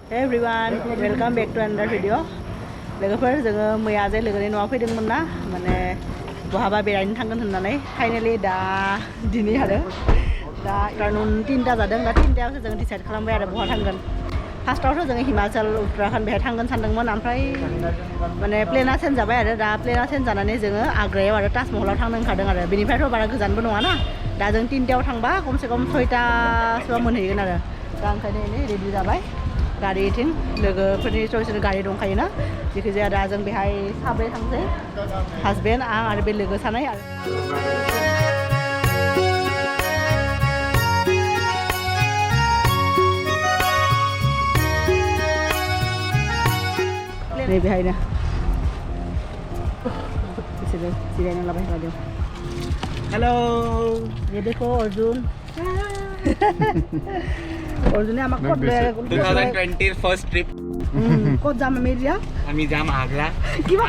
Hey everyone, welcome back to another video. लोगोफोर जोङो मैया जे लोगोनि न'आव फैदोंमोन ना माने बहाबा बेरायनो थांगोन होननानै फाइनाली दा दिनै आरो दा आफ्टारनुन 3टा जादों दा 3टायावसो जों डिसाइड खालामबाय आरो बहा थांगोन फार्स्टआवथ' जोङो हिमाचल उत्तराखन्ड बेहाय थांगोन सानदोंमोन ओमफ्राय माने प्लेना चेन्ज जाबाय आरो दा प्लेना चेन्ज जानानै जोङो आग्रायाव आरो ताजमहलाव थांनो ओंखारदों आरो बेनिफ्रायथ' बारा गोजानबो नङा ना दा जों 3टायाव थांबा खमसे खम 6टासोआ मोनहैगोन आरो दा ओंखायनो रेडि जाबाय गारिथिं लोगोफोरनि चइसनि गारि दंखायोना जेखि जाया दा जों बेहाय साब्रै थांसै हासबेन्ड आं आरो बे लोगो सानै आरो नै बेहायनो बिसोरो जिरायना लाबाय रायदों हेलौ ये देखो अर्जुन अर्जुन आमाक कत 2020 first trip কত যাম আমি এতিয়া আমি যাম আগ্ৰা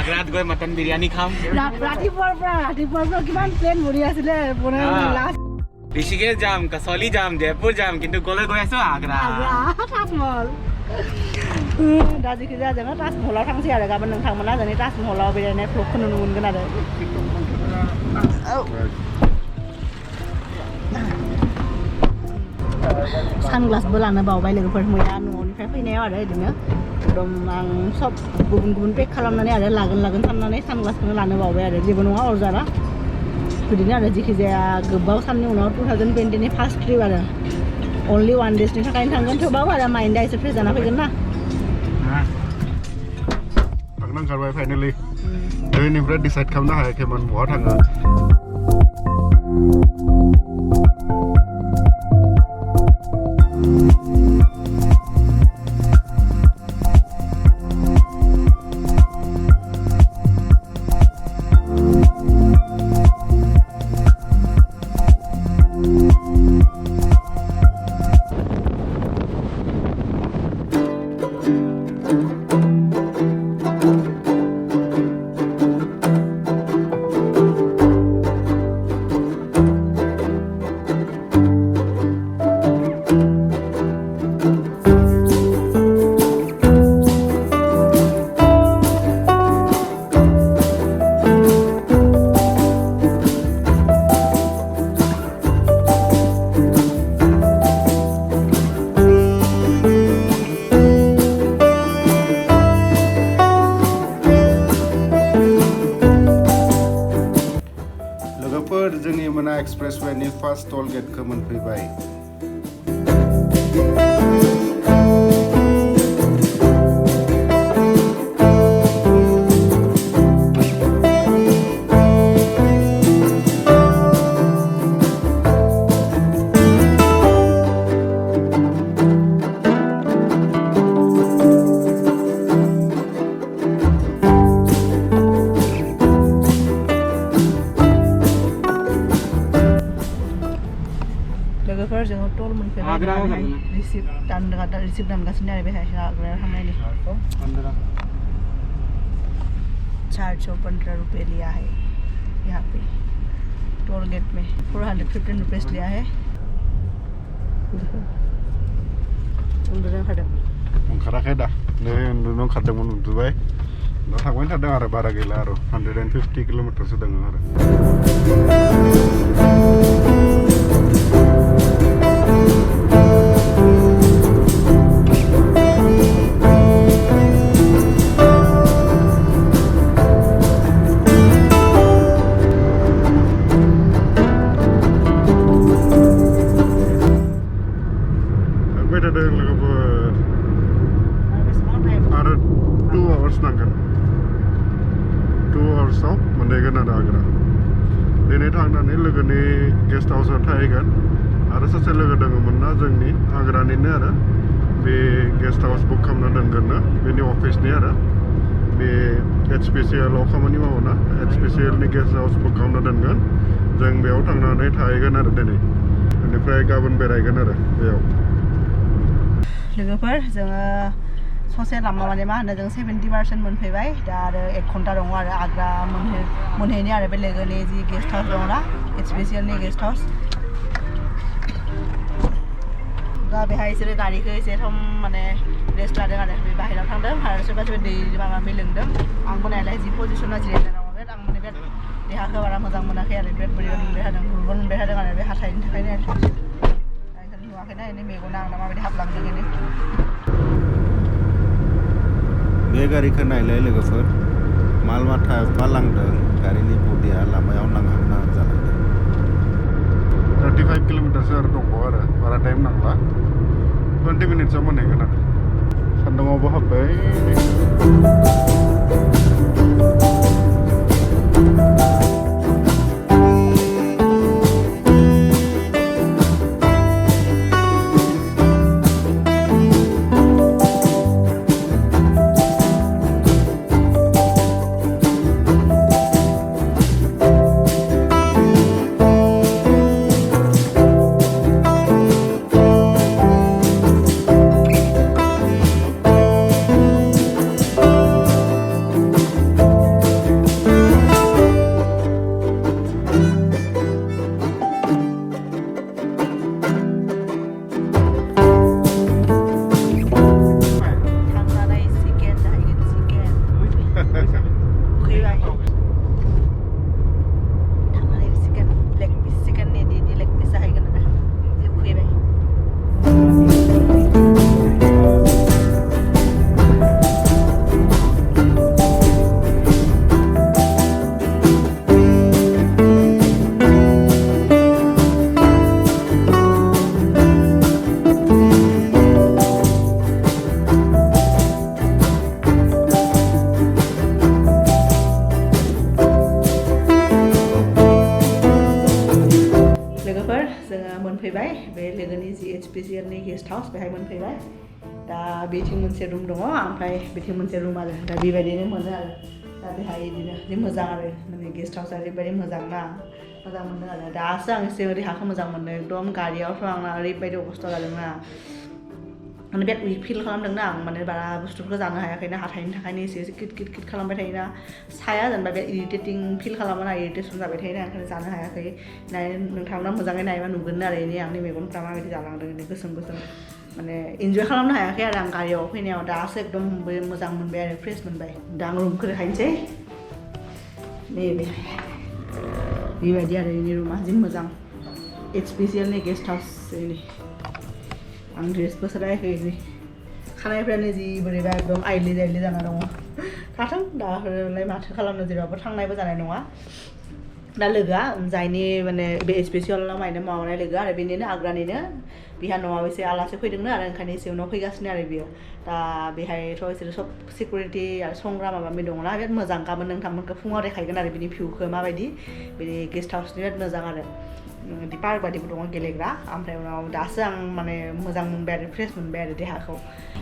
আগ্ৰাত গৈ মটন বিৰিয়ানী খাম ৰাতিপুৱাৰ পৰা কিমান প্লেন বনি আছিলে লাষ্ট ঋষিকেশ যাম কাছলি যাম জয়পুৰ যাম কিন্তু গৈ আছো আগ্ৰা ताजमहल दा जेखि जाया जोङो ताजमहलाव थांसै आरो गाबोन नोंथांमोना जोंनि ताजमहलाव बेरायनाय भ्लगखौ नुनो मोनगोन आरो सानग्लासबो लानो बावबाय लोगोफोर मैया न'निफ्राय फैनायाव आरो बिदिनो एकदम आं सब गुबुन पेक खालामनानै आरो लागोन साननानै सानग्लासखौनो लानो बावबाय आरो जेबो नङा अरजारा बिदिनो आरो जेखि जाया गोबाव साननि उनाव 2020 नि फार्स्ट ट्रिप आरो only 1 daysनि थाखायनो थांगोन थेवबाबो आरो माइन्डआ एसे फ्रेस जाना फैगोन ना थांनो ओंखारबाय फाइनाली ओरैनिफ्राय डिसाइड खालामनो हायाखैमोन बहा थाङो जोंनि यमुना एक्सप्रेसवेनि फार्स्ट टोल गेटखौ मोनफैबाय जोङो टल मोनफैबाय रिसिप्ट दानगासिनो आरो बेहाय आग्रायाव थांनायनि 415 रुपये लिया है यहाँ पे टोल गेट में 415 रुपीस लिया है उन्दुनो ओंखारदों ओंखाराखै दा नै उन्दुनो ओंखारदोंमोन उन्दुबाय दा थांबाय थादों आरो बारा गैला आरो 150 किल'मिटारसो दङ आरो आरो 2 hours नांगोन 2 hoursआव मोनहैगोन आरो आग्रा दिनै थांनानै लोगोनि गेस्ट हाउसआव थाहैगोन आरो सासे लोगो दङमोन ना जोंनि आग्रानिनो आरो बे गेस्ट हाउस बुक खालामना दोनगोन ना बेनि अफिसनि आरो बे HPCL आव खामानि मावो ना HPCL नि गेस्ट हाउस बुक खालामना दोनगोन जों बेयाव थांनानै थाहैगोन आरो दिनै बेनिफ्राय गाबोन बेरायगोन आरो बेयाव लोगोफोर जोङो ससे लामा माने मा होनो जों 70% मोनफैबाय दा आरो 1 घन्टा दङ आरो आग्रा मोनहैनि आरो बे लोगोनि जि गेस्ट हाउस दङ ना HPCL नि गेस्ट हाउस दा बेहाय बिसोरो गारिखौ एसे सम माने रेस्ट लादों आरो बे बाहेरायाव थांदों आरो सोरबा सोरबा दै माबा लोंदों आंबो नायलाय जि पजिसना जिरायना दङ बे आं माने बिराद देहाखौ बारा मोजां मोनाखै आरो बिराद बोरैबा मोनबाय थादों दुरबल मोनबाय थादों आरो बे हाथाइनि थाखायनो आरो ओंखायनो नुवाखैना एनै मेगना आंना माबायदि हाबलांदों एनै बे गारिखौ नायलाय लोगोफोर माल माथा एफा लांदों गारिनि बडिया लामायाव नांहां जालांदों 35 किल'मिटारसो आरो दंबावो आरो बारा टाइम नांला 20 मिनिट्सआव मोनहैगोन आरो सान्दुङावबो हाबबाय मोनफैबाय बे लोगोनि जि HPCL नि गेस्ट हाउस बेहाय मोनफैबाय दा बेथिं मोनसे रुम दङ ओमफ्राय बेथिं मोनसे रुम आरो दा बेबायदिनो मोनो आरो दा बेहाय बिदिनो जि मोजां आरो माने गेस्ट हाउस ओरैबायदि मोजां ना मोजां मोनदों आरो दासो आं एसे देहाखौ मोजां मोनदों एकदम गारियावथ' आंना ओरैबायदि अबस्था जादोंना माने बिराद उइक फिल खालामदोंना आं माने बारा बुस्थुफोरखौ जानो हायाखैना हाथाइनि थाखायनो एसे किट खालामबाय थायोना साया जेनेबा बिराद इरिटेटिं फिल खालामोना इरिटेसन जाबाय थायोना ओंखायनो जानो हायाखै नोंथांमोना मोजाङै नायबा नुगोन आरो एनै आंनि मेगनफ्रा माबायदि जालांदों एनै गोसोम माने इन्जय खालामनो हायाखै आरो आं गारियाव फैनायाव दासो एकदम मोजां मोनबाय आरो फ्रेस मोनबाय दा आं रुमखौ देखायनोसै बेबायदि आरो एनि रुमा जि मोजां HPCL नि गेस्ट हाउस एनै आं ड्रेसबो सोलायाखै खानायफ्रानो जि बोरैबा एकदम आइलि जाना दङ थाथों दालाय माथो खालामनो जेरावबो थांनायबो जानाय नङा दा लोगोआ जायनि माने बे HPCL नाव मावनाय लोगो आरो बेनिनो आग्रानिनो बिहा न'आव एसे आलासि फैदोंनो आरो ओंखायनो एसे उनाव फैगासिनो आरो बियो दा बेहायथ' बिसोरो सब सिकिउरिटि आरो संग्रा माबा दङना बिराद मोजां गाबोन नोंथांमोनखौ फुङाव देखायगोन आरो बिनि भिउखौ माबायदि बिनि गेस्ट हाउसनि बिराद मोजां आरो बिदि पार्क बायदिबो दङ गेलेग्रा ओमफ्राय उनाव दासो आं माने मोजां मोनबाय आरो फ्रेस मोनबाय आरो देहाखौ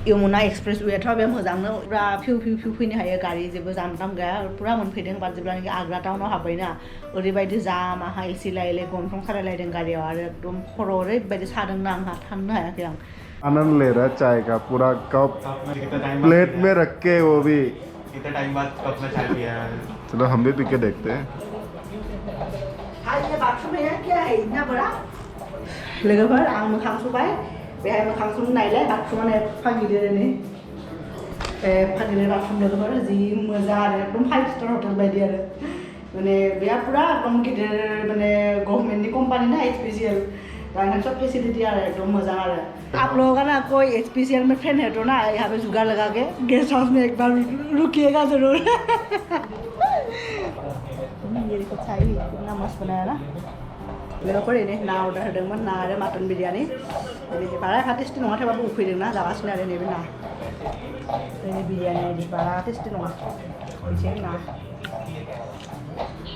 यमुना एक्सप्रेसवेयाथ' बे मोजांनो पुरा फिउ फैनो हायो गारि जेबो जाम गैया पुरा मोनफैदों बा जेब्लानाखि आग्रा टाउनाव हाबबायना ओरैबायदि जाम आंहा एसि लायलाय गन्थं खालायलायदों गारियाव आरो एकदम खर' ओरैबायदि सादोंना आंहा थांनो हायाखै आं आनंद ले रहा चाय का पूरा कप प्लेट में रख के वो भी कितना टाइम बाद कप में चाय पिया चलो हम भी पी के देखते हैं लोगोफोर आं मोखां सुबाय बेहाय मोखां सुनायलाय बाथरुमानो एफा गिदिर बाथरुम लोगोफोर जि मोजां आरो एकदम 5 स्टार हटेल बायदि आरो माने बेहा पुरा एकदम गिदिर माने गभर्नमेंटनि कंपनी ना HPCL दा सब फैसिलिटी आरो एकदम मजा आ रहा है। आप लोगों का ना कोई HPCL में फ्रेंड है तो ना यहाँ पे जुगाड़ लगा के गेस्ट हाउस में एक बार रुकिएगा जरूर। ये देखो चाय कितना मस्त बनाया ना। लोगोफोर ini ना order होदोंमोन ना आरो मटन बिरियानी ini बारा टेस्टि नङा थेवबाबो उखैदों ना जागासिनो आरो नैबे ना ini बिरियानी ini बारा टेस्टि नङा एसे ना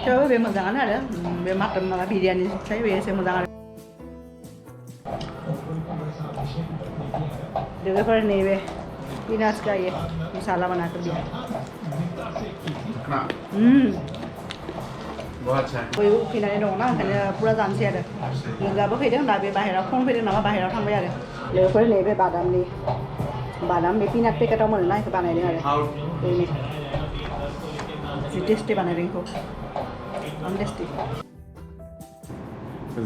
थेवबो बे मोजाङानो आरो बे मटन माबा बिरियानी साय बे एसे मोजां आरो लोगोफोर नैबे पिनास का ये मसाला बनाकर दिया बहुत अच्छा है बयबो फैनानै दङ ना ओंखायनो पुरा जानोसै आरो लोगोआबो फैदों दा बे बाहेरायाव फन फैदों नामा बाहेरायाव थांबाय आरो लोगोफोर नैबे बादाम बे पिनाट पेकेटाव मोनोना बेखौ बानायदों आरो बेनो जि टेस्टि बानायदों बेखौ एकदम टेस्टि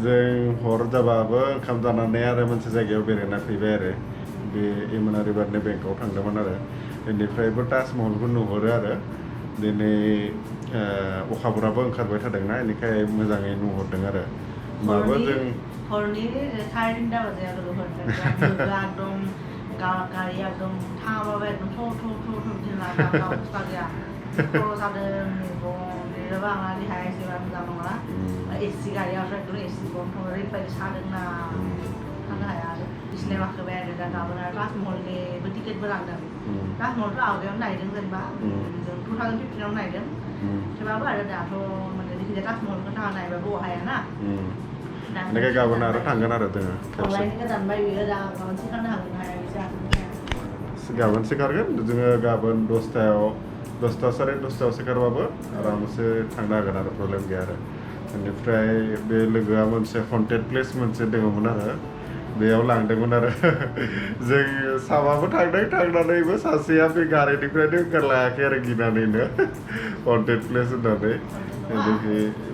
जों हर जाबाबो ओंखाम जानानै आरो मोनसे जायगायाव बेरायना फैबाय आरो बे यमुना रिभारनि बेंकआव थांदोंमोन आरो बेनिफ्रायबो ताजमहलखौ नुहुरो आरो दिनै अखाफोराबो ओंखारबाय थादोंना बेनिखाय मोजाङै नुहुरदों आरो होमबाबो जों हरनि 3:30 बाजे लोगोफोर एकदम गारि एकदम थाङाबाबो एकदम थ' बिदिनो लामा अबस्था गैया खर' सादों मेगन लिरोबा आंना देहाया एसेबां मोजां नङा एसि गारियावथ' एकदम एसि बन्द ओरैबायदि सादोंना थांनो हाया आरो बिसिनाय गाखोबाय आरो दा गाबोन आरो ताजमहलनिबो टिकेटबो लांदों ताजमहलथ' आवगायावनो नायदों जेनेबा जों 2015 आव नायदों थेवबाबो आरो दाथ' माने जायखिजाया ताजमहलखौ थाङा नायबाबो हायाना बेनिखाय गाबोन आरो थांगोन आरो जोङो थांलायनो गोजान बाय बियो दा गाबोन सिखारनो हागोन हाया गाबोन सिखारगोन जोङो गाबोन 10ता साराय 10तायाव सिखारबाबो आरामसे थांनो हागोन आरो प्रब्लेम गैया आरो बेनिफ्राय बे लोगोआ मोनसे हन्टेड प्लेस मोनसे दङमोन आरो बेयाव लांदोंमोन आरो जों साबाबो थांनानैबो सासेया बे गारिनिफ्रायनो ओंखारलायाखै आरो गिनानैनो हन्टेड प्लेस होननानै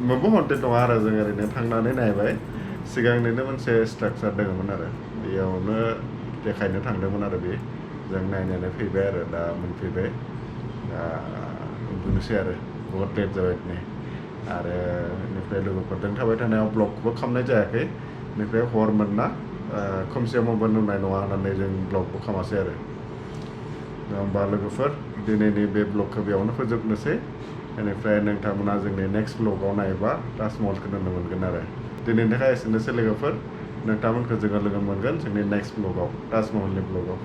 मोनबो हन्टेड नङा आरो जों ओरैनो थांनानै नायबाय सिगांनिनो मोनसे स्ट्राक्चार दङमोन आरो बेयावनो देखायनो थांदोंमोन आरो बे जों नायनानै फैबाय आरो दा मोनफैबाय दा उन्दुनोसै आरो बहुत लेट जाबाय दिनै आरो बेनिफ्राय लोगोफोरजों थाबाय थानायाव ब्लगबो खालामनाय जायाखै बेनिफ्राय हरमोन ना खोमसियाव मबाइल नुनाय नङा होननानै जों ब्लगबो खालामासै आरो होमबा लोगोफोर दिनैनि बे ब्लगखौ बेयावनो फोजोबनोसै बेनिफ्राय नोंथांमोना जोंनि नेक्स्ट ब्लगाव नायोबा ताजमहलखौ नुनो मोनगोन आरो दिनैनि थाखाय एसेनोसै लोगोफोर नोंथांमोनखौ जोङो लोगो मोनगोन जोंनि नेक्स्ट ब्लगाव ताजमहलनि ब्लगाव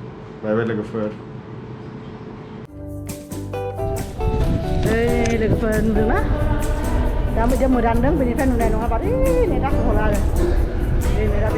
बाय बाय लोगोफोर लोगोफोर नुदोंना दा मोजां मोदानदों बेनिफ्राय नुनाय नङा बारै नै ताजमहला आरो नै दा